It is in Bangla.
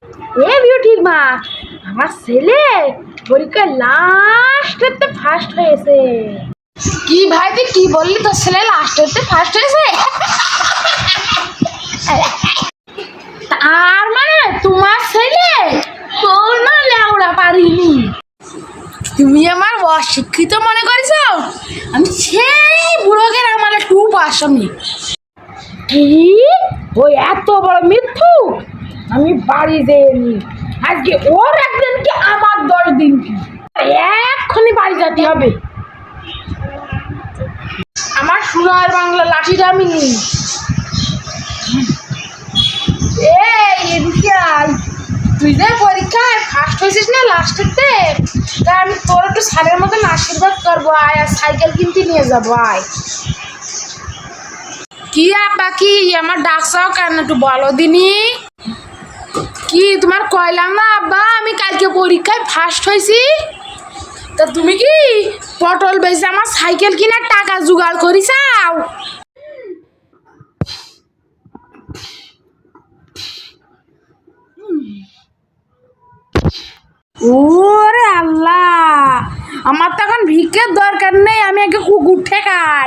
এ বিউটির মা, আমার ছেলে পরীক্ষায় লাস্টেতে ফার্স্ট হয়েছে। কি ভাই তুই কি বললি, তোর ছেলে লাস্টেতে ফার্স্ট হয়েছে? তার মানে তোমার ছেলে কোনো লেওড়া পারিনি। তুমি আমার অশিক্ষিত মনে করেছ? আমি সেই বুড়োকের আমার একটু পাশামি। কি? ওই এত বড় মিথ্যু? আমি বাড়ি যাইনি আজকে, ওর একদিন কি আমার 10 দিন কি? এক্ষুনি বাড়ি যেতে হবে। আমার সোনার বাংলা লাঠিটা আমি নিই। এদিকে আয়। তুই যে পরীক্ষায় ফার্স্ট হয়েছিস না লাস্টেতে, তা আমি তোর একটু সারের মতন আশীর্বাদ করবো। আয়, আর সাইকেল কিনতে নিয়ে যাবো। আয়। কি আব্বা, কি আমার ডাকছাও কেন একটু বলো দিনি? কি তোমার কইলাম না আব্বা আমি কালকে পরীক্ষায় ফার্স্ট হয়েছি? তা তুমি কি পটল বেচে আমার সাইকেল কেনার টাকা জোগাড় করিসাও? ওরে আল্লাহ, আমার তো এখন ভিক্ষের দরকার নেই, আমি আগে কুকুর ঠেকাই।